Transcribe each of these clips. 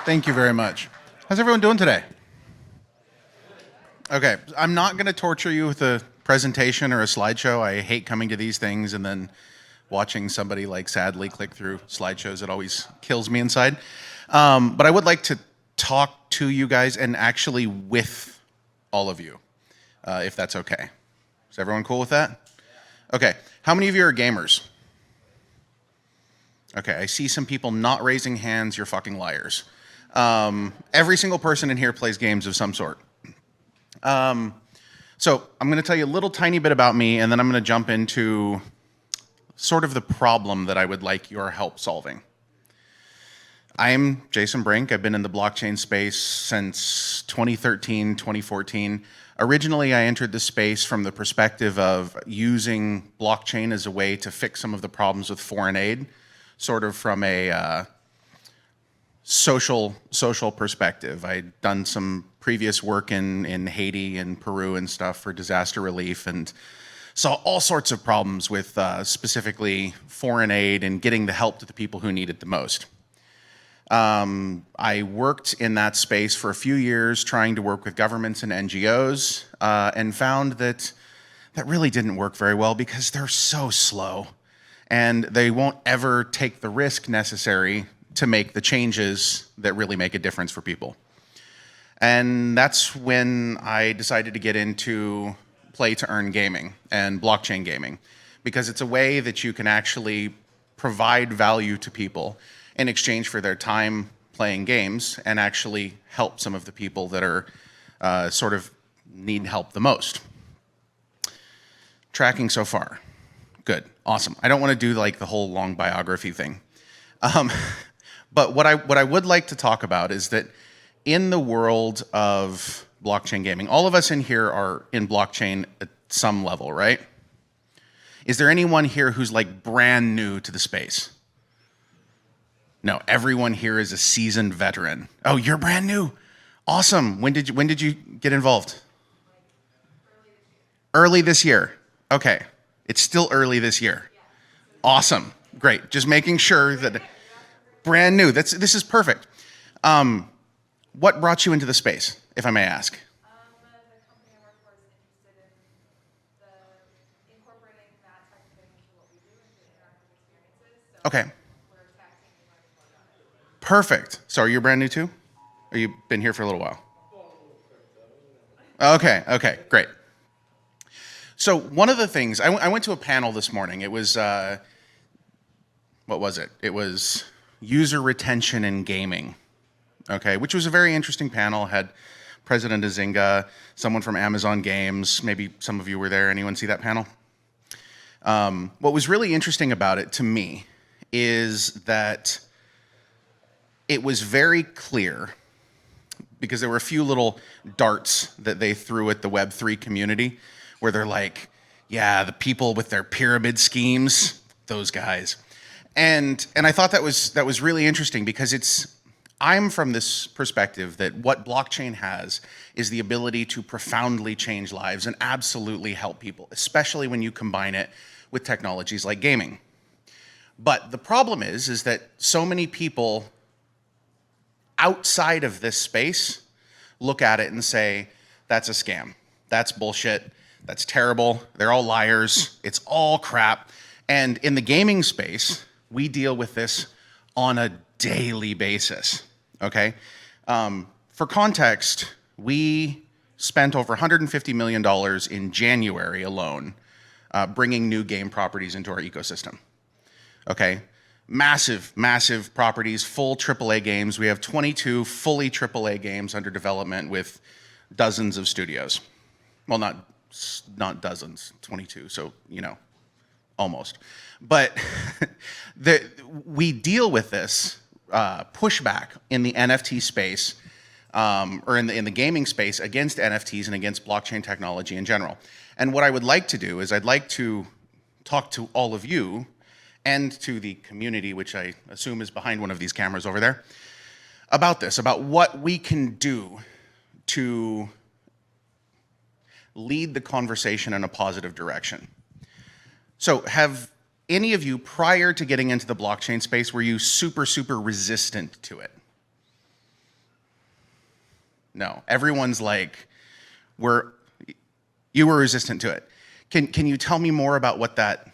Thank you very much. How's everyone doing today? Okay, I'm not going to torture you with a presentation or a slideshow. I hate coming to these things and then watching somebody like sadly click through slideshows. It always kills me inside. But I would like to talk to you guys and actually with all of you, if that's okay. Is everyone cool with that? Okay, how many of you are gamers? Okay, I see some people not raising hands. You're fucking liars. Every single person in here plays games of some sort. So I'm going to tell you a little tiny bit about me, and then I'm going to jump into sort of the problem that I would like your help solving. I'm Jason Brink. I've been in the blockchain space since 2013, 2014. Originally, I entered the space from the perspective of using blockchain as a way to fix some of the problems with foreign aid, sort of from a social perspective. I'd done some previous work in Haiti and Peru and stuff for disaster relief and saw all sorts of problems with specifically foreign aid and getting the help to the people who need it the most. I worked in that space for a few years trying to work with governments and NGOs and found that that really didn't work very well because they're so slow and they won't ever take the risk necessary to make the changes that really make a difference for people. And that's when I decided to get into play-to-earn gaming and blockchain gaming, because it's a way that you can actually provide value to people in exchange for their time playing games and actually help some of the people that are sort of need help the most. Tracking so far. Good, awesome. I don't want to do like the whole long biography thing. But what I would like to talk about is that in the world of blockchain gaming, all of us in here are in blockchain at some level, right? Is there anyone here who's like brand new to the space? No, everyone here is a seasoned veteran. Oh, you're brand new. Awesome. When did you get involved? Early this year. Okay. It's still early this year. Awesome. Great. Just making sure that brand new. This is perfect. What brought you into the space, if I may ask? The company I work for is interested in incorporating that type of thing into what we do, into interactive experiences. So Okay. we're taxing and learning more about it. Perfect. So are you brand new too? Or you been here for a little while? Okay, great. So one of the things, I went to a panel this morning. It was, what was it? It was user retention in gaming, okay, which was a very interesting panel. Had President Azinga, someone from Amazon Games, maybe some of you were there. Anyone see that panel? What was really interesting about it to me is that it was very clear, because there were a few little darts that they threw at the Web3 community where they're like, yeah, the people with their pyramid schemes, those guys. And I thought that was really interesting because I'm from this perspective that what blockchain has is the ability to profoundly change lives and absolutely help people, especially when you combine it with technologies like gaming. But the problem is that so many people outside of this space look at it and say, that's a scam, that's bullshit, that's terrible, they're all liars, it's all crap. And in the gaming space, we deal with this on a daily basis, okay? For context, we spent over $150 million in January alone bringing new game properties into our ecosystem, okay? Massive properties, full AAA games. We have 22 fully AAA games under development with dozens of studios. Well, not dozens, 22, so, you know, almost. But we deal with this pushback in the NFT space or in the gaming space against NFTs and against blockchain technology in general. And what I would like to do is I'd like to talk to all of you and to the community, which I assume is behind one of these cameras over there, about this, about what we can do to lead the conversation in a positive direction. So have any of you, prior to getting into the blockchain space, were you super resistant to it? no. Everyone's like, you were resistant to it. Can you tell me more about what that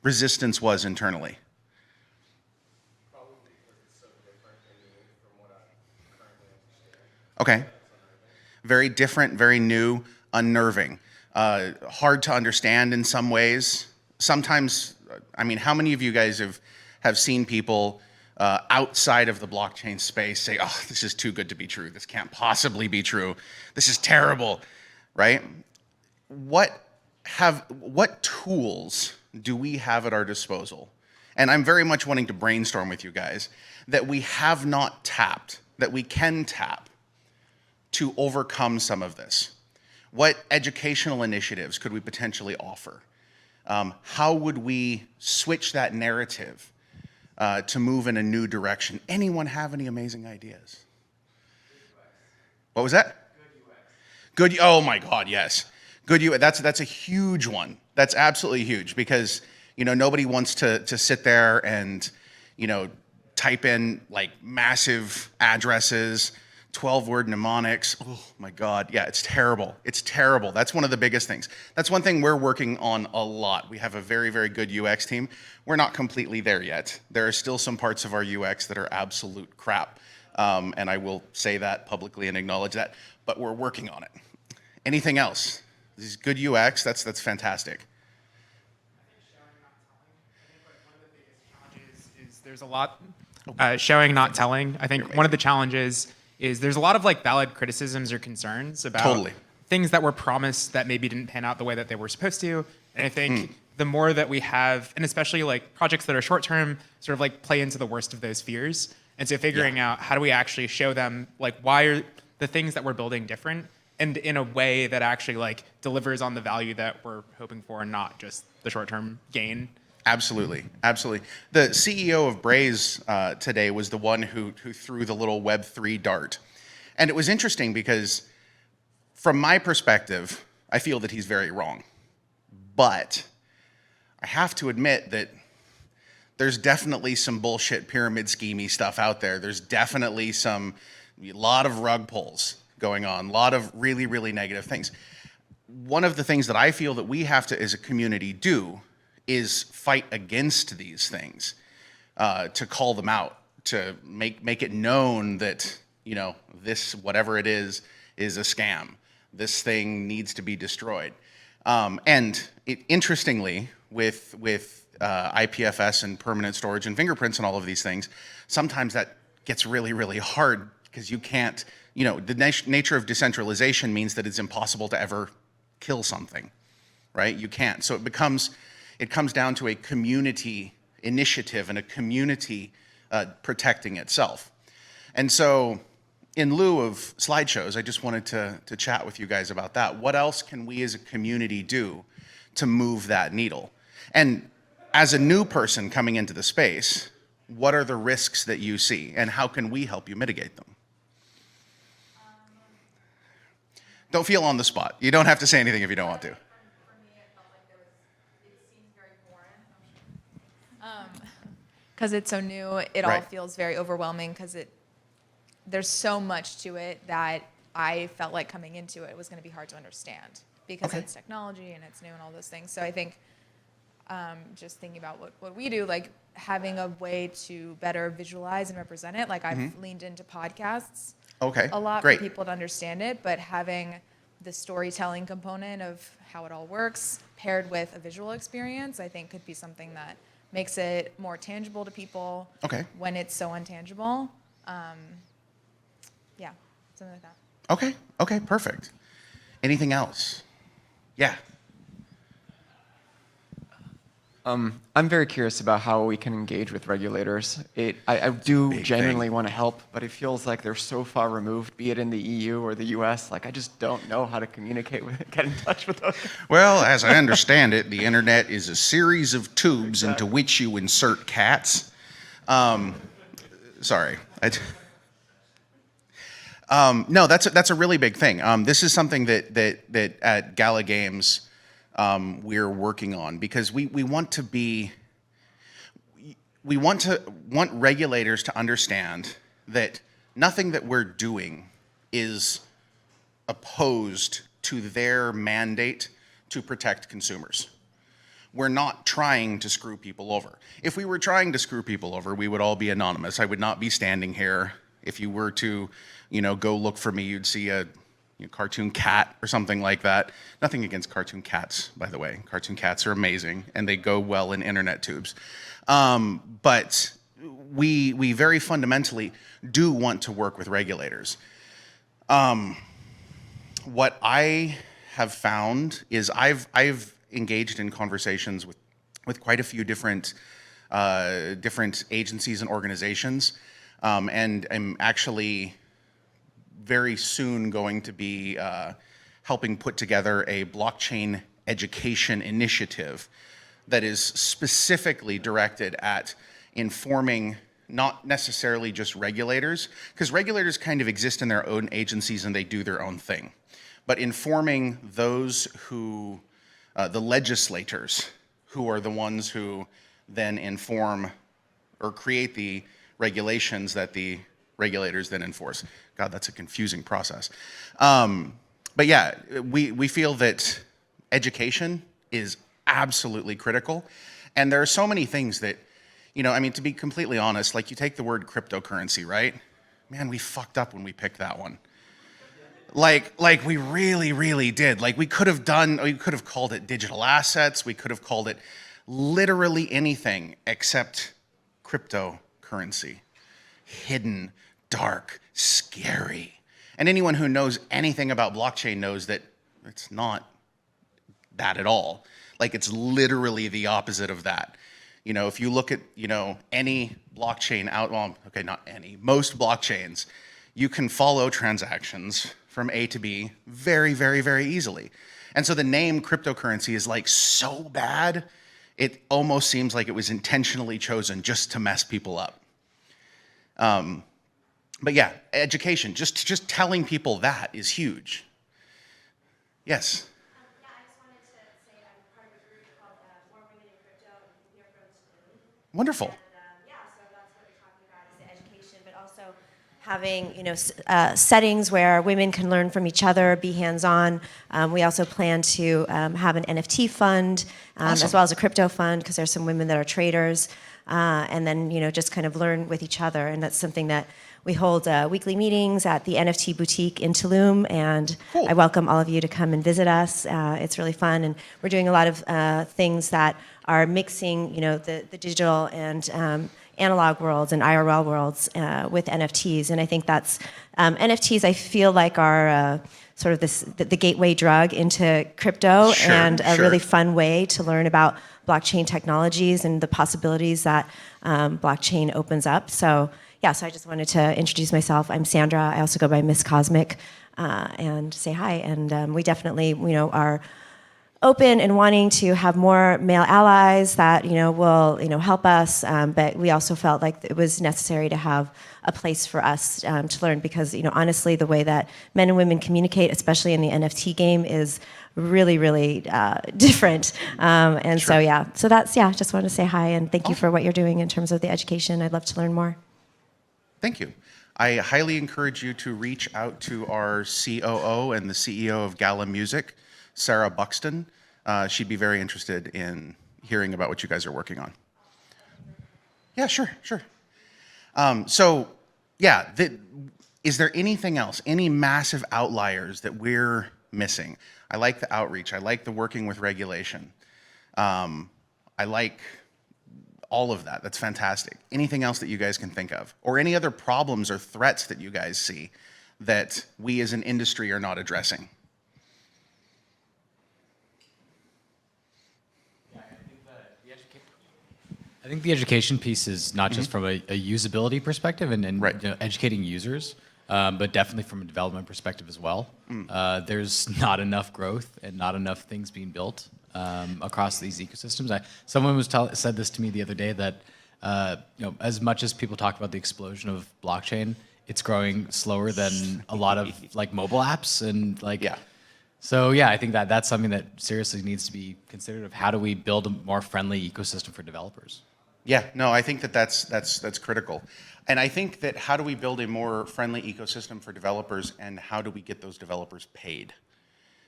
resistance was internally? Probably because it's so different and new from what I currently understand. Okay. Very different, very new, unnerving. Hard to understand in some ways. Sometimes, I mean, how many of you guys have seen people outside of the blockchain space say, oh, this is too good to be true. This can't possibly be true. This is terrible, right? What tools do we have at our disposal? And I'm very much wanting to brainstorm with you guys that we have not tapped, that we can tap to overcome some of this. What educational initiatives could we potentially offer? How would we switch that narrative to move in a new direction? Anyone have any amazing ideas? What was that? Good. Oh my God, yes. Good UX. That's a huge one. That's absolutely huge because nobody wants to sit there and type in like massive addresses, 12-word mnemonics. Oh my God, yeah, it's terrible. It's terrible. That's one of the biggest things. That's one thing we're working on a lot. We have a very, very good UX team. We're not completely there yet. There are still some parts of our UX that are absolute crap, and I will say that publicly and acknowledge that. But we're working on it. Anything else? This is good UX. That's fantastic. There's a lot showing, not telling. I think one of the challenges is there's a lot of like valid criticisms or concerns about things that were promised that maybe didn't pan out the way that they were supposed to. And I think the more that we have, and especially like projects that are short term, sort of like play into the worst of those fears. And so figuring out how do we actually show them like why are the things that we're building different and in a way that actually like delivers on the value that we're hoping for and not just the short term gain. Absolutely, absolutely. The CEO of Braze today was the one who threw the little Web3 dart. And it was interesting because from my perspective, I feel that he's very wrong. But I have to admit that there's definitely some bullshit pyramid schemey stuff out there. There's definitely a lot of rug pulls going on, a lot of really, really negative things. One of the things that I feel that we have to, as a community, do is fight against these things, to call them out, to make it known that this, whatever it is a scam. This thing needs to be destroyed. And interestingly, with IPFS and permanent storage and fingerprints and all of these things, sometimes that gets really, really hard because you can't. The nature of decentralization means that it's impossible to ever kill something, right? You can't. So it comes down to a community initiative and a community protecting itself. And so in lieu of slideshows, I just wanted to chat with you guys about that. What else can we as a community do to move that needle? And as a new person coming into the space, what are the risks that you see and how can we help you mitigate them? Don't feel on the spot. You don't have to say anything if you don't want to. Because it's so new, it all feels very overwhelming because there's so much to it that I felt like coming into it was going to be hard to understand because it's technology and it's new and all those things. So I think just thinking about what we do, like having a way to better visualize and represent it. Like I've leaned into podcasts a lot for people to understand it, but having the storytelling component of how it all works paired with a visual experience, I think could be something that makes it more tangible to people when it's so untangible. Yeah, something like that. Okay, perfect. Anything else? Yeah. I'm very curious about how we can engage with regulators. I do genuinely want to help, but it feels like they're so far removed, be it in the EU or the US. Like I just don't know how to communicate with, get in touch with those. Well, as I understand it, the internet is a series of tubes into which you insert cats. Sorry. No, that's a really big thing. This is something that at Gala Games we're working on because we want regulators to understand that nothing that we're doing is opposed to their mandate to protect consumers. We're not trying to screw people over. If we were trying to screw people over, we would all be anonymous. I would not be standing here. If you were to, go look for me, you'd see a cartoon cat or something like that. Nothing against cartoon cats, by the way. Cartoon cats are amazing, and they go well in internet tubes. But we very fundamentally do want to work with regulators. What I have found is I've engaged in conversations with quite a few different agencies and organizations, and I'm actually very soon going to be helping put together a blockchain education initiative that is specifically directed at informing not necessarily just regulators, because regulators kind of exist in their own agencies and they do their own thing, but informing those who the legislators, who are the ones who then inform or create the regulations that the regulators then enforce. God, that's a confusing process. But yeah, we feel that education is absolutely critical. And there are so many things that, to be completely honest, like you take the word cryptocurrency, right? Man, we fucked up when we picked that one. Like we really, really did. Like we could have called it digital assets. We could have called it literally anything except cryptocurrency. Hidden, dark, scary. And anyone who knows anything about blockchain knows that it's not that at all. Like it's literally the opposite of that. If you look at, any blockchain most blockchains, you can follow transactions from A to B very, very, very easily. And so the name cryptocurrency is like so bad, it almost seems like it was intentionally chosen just to mess people up. But yeah, education, just telling people that is huge. Yes? Yeah, I just wanted to say I'm part of a group called More Women in Crypto, and we are from Tulum. Wonderful. And so that's what we're talking about is the education, but also having settings where women can learn from each other, be hands-on. We also plan to have an NFT fund Awesome. as well as a crypto fund because there's some women that are traders, and then just kind of learn with each other. And that's something that we hold weekly meetings at the NFT boutique in Tulum, and Cool. I welcome all of you to come and visit us. It's really fun, and we're doing a lot of things that are mixing, the digital and analog worlds and IRL worlds with NFTs, and I think that's NFTs. I feel like are sort of the gateway drug into crypto, Sure, and a sure. really fun way to learn about blockchain technologies and the possibilities that blockchain opens up. So I just wanted to introduce myself. I'm Sandra. I also go by Miss Cosmic, and say hi. And we definitely, are open and wanting to have more male allies that will help us. But we also felt like it was necessary to have a place for us to learn because honestly, the way that men and women communicate, especially in the NFT game, is really, really different. And Sure. so that's just wanted to say hi and thank you for what you're doing in terms of the education. I'd love to learn more. Thank you. I highly encourage you to reach out to our COO and the CEO of Gala Music, Sarah Buxton. She'd be very interested in hearing about what you guys are working on. Yeah, sure. Is there anything else, any massive outliers that we're missing? I like the outreach. I like the working with regulation. I like all of that. That's fantastic. Anything else that you guys can think of? Or any other problems or threats that you guys see that we as an industry are not addressing? I think the education piece is not just from a usability perspective and Right. educating users, but definitely from a development perspective as well. There's not enough growth and not enough things being built across these ecosystems. Someone said this to me the other day that as much as people talk about the explosion of blockchain, it's growing slower than a lot of like mobile apps and like. Yeah. So I think that's something that seriously needs to be considered of how do we build a more friendly ecosystem for developers. Yeah, no, I think that's critical. And I think that how do we build a more friendly ecosystem for developers, and how do we get those developers paid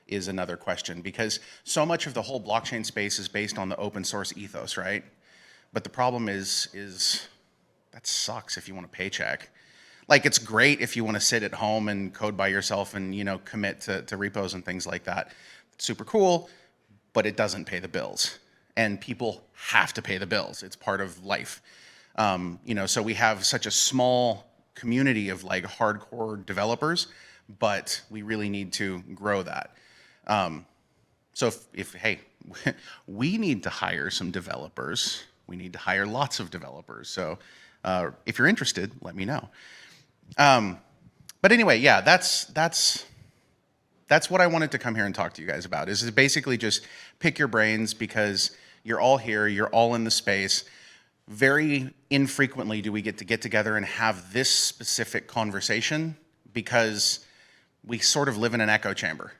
is another question, because so much of the whole blockchain space is based on the open source ethos, right? But the problem is that sucks if you want a paycheck. Like, it's great if you want to sit at home and code by yourself and, you know, commit to repos and things like that. It's super cool, but it doesn't pay the bills. And people have to pay the bills. It's part of life. You know, so we have such a small community of like hardcore developers, but we really need to grow that. So if hey, we need to hire some developers. We need to hire lots of developers. So if you're interested, let me know. But anyway, yeah, that's what I wanted to come here and talk to you guys about, is basically just pick your brains, because you're all here, you're all in the space. Very infrequently do we get together and have this specific conversation, because we sort of live in an echo chamber,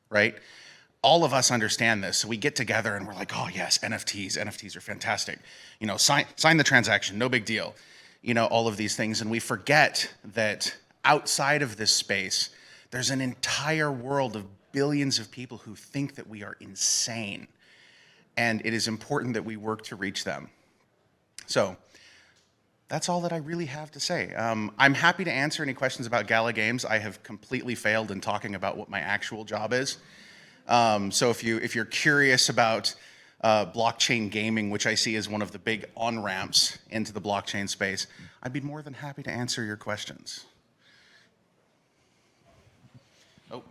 right? All of us understand this, so we get together and we're like, oh yes, NFTs are fantastic. You know, sign the transaction, no big deal. You know, all of these things, and we forget that outside of this space, there's an entire world of billions of people who think that we are insane, and it is important that we work to reach them. So that's all that I really have to say. I'm happy to answer any questions about Gala Games. I have completely failed in talking about what my actual job is. So if you're curious about blockchain gaming, which I see as one of the big on-ramps into the blockchain space, I'd be more than happy to answer your questions. Oh,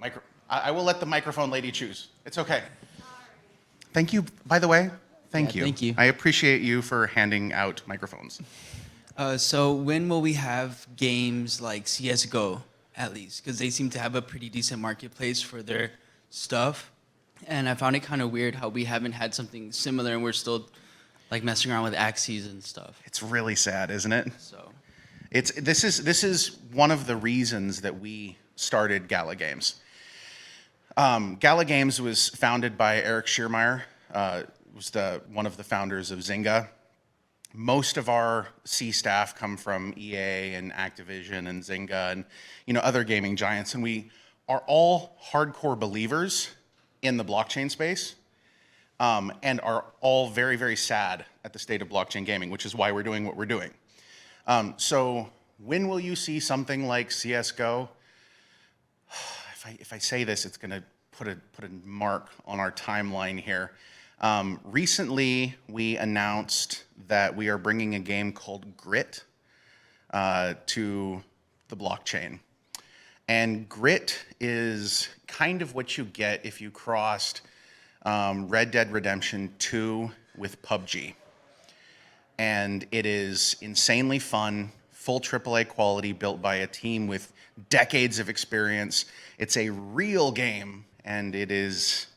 I will let the microphone lady choose. It's okay. Thank you, by the way. Thank you. Thank you. I appreciate you for handing out microphones. So when will we have games like CSGO, at least? Because they seem to have a pretty decent marketplace for their stuff. And I found it kind of weird how we haven't had something similar, and we're still like messing around with axes and stuff. It's really sad, isn't it? So This is one of the reasons that we started Gala Games. Gala Games was founded by Eric Schiermeier, was one of the founders of Zynga. Most of our C staff come from EA and Activision and Zynga and, you know, other gaming giants, and we are all hardcore believers in the blockchain space, and are all very, very sad at the state of blockchain gaming, which is why we're doing what we're doing. So when will you see something like CSGO? If I say this, it's going to put a mark on our timeline here. Recently, we announced that we are bringing a game called Grit to the blockchain. And Grit is kind of what you get if you crossed Red Dead Redemption 2 with PUBG. And it is insanely fun, full AAA quality, built by a team with decades of experience. It's a real game, and it is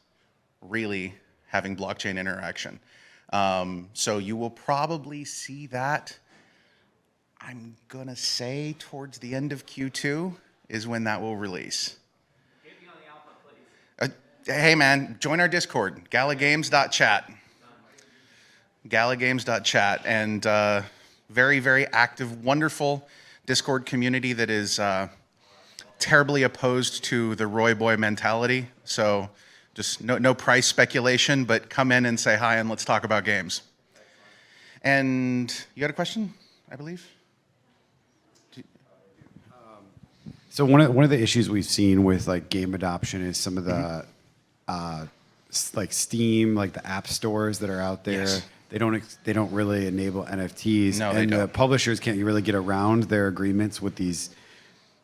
really having blockchain interaction. So you will probably see that, I'm gonna say, towards the end of Q2 is when that will release. Get me on the alpha, please. Hey man, join our Discord, galagames.chat. Galagames.chat, and very, very active, wonderful Discord community that is terribly opposed to the Roy Boy mentality. So just no price speculation, but come in and say hi and let's talk about games. And you had a question, I believe? So one of the issues we've seen with like game adoption is some of the like Steam, like the app stores that are out there. Yes. They don't really enable NFTs, No, and they don't. the publishers can't really get around their agreements with these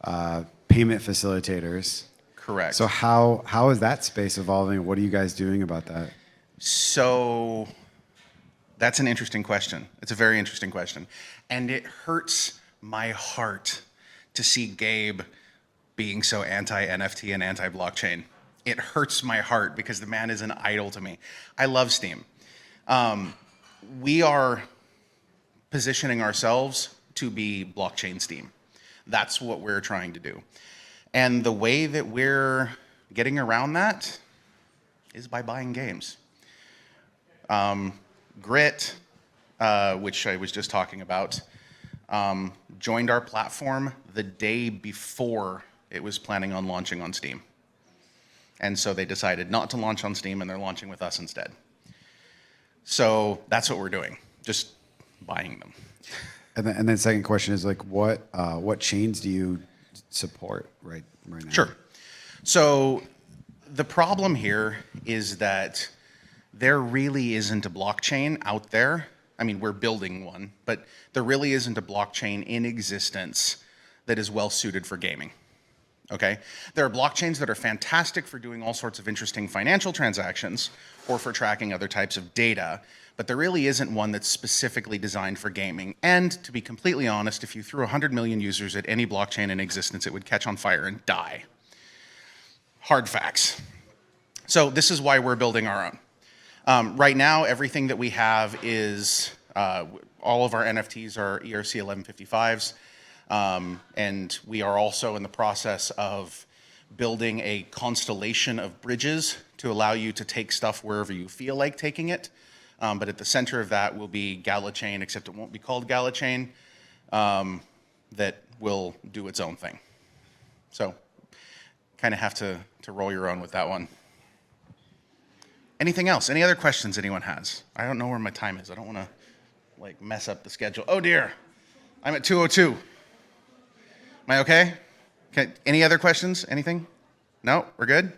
payment facilitators. Correct. So how is that space evolving? What are you guys doing about that? So that's an interesting question. It's a very interesting question. And it hurts my heart to see Gabe being so anti-NFT and anti-blockchain. It hurts my heart because the man is an idol to me. I love Steam. We are positioning ourselves to be blockchain Steam. That's what we're trying to do. And the way that we're getting around that is by buying games. Grit, which I was just talking about, joined our platform the day before it was planning on launching on Steam. And so they decided not to launch on Steam, and they're launching with us instead. So that's what we're doing, just buying them. And then second question is like, what chains do you support right now? Sure. So the problem here is that there really isn't a blockchain out there. I mean, we're building one, but there really isn't a blockchain in existence that is well suited for gaming. Okay? There are blockchains that are fantastic for doing all sorts of interesting financial transactions or for tracking other types of data, but there really isn't one that's specifically designed for gaming. And to be completely honest, if you threw 100 million users at any blockchain in existence, it would catch on fire and die. Hard facts. So this is why we're building our own. Right now, everything that we have is, all of our NFTs are ERC 1155s, and we are also in the process of building a constellation of bridges to allow you to take stuff wherever you feel like taking it. But at the center of that will be Gala Chain, except it won't be called Gala Chain, that will do its own thing. So kind of have to roll your own with that one. Anything else? Any other questions anyone has? I don't know where my time is. I don't want to like mess up the schedule. Oh dear, I'm at 2:02. Am I okay? Any other questions? Anything? No, we're good?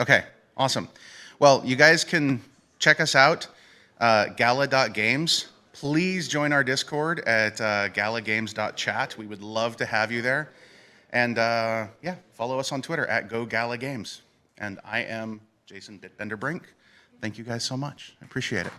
Okay, awesome. Well, you guys can check us out, gala.games. Please join our Discord at galagames.chat. We would love to have you there. And yeah, follow us on Twitter at GoGalaGames. And I am Jason Bitbender Brink. Thank you guys so much. I appreciate it.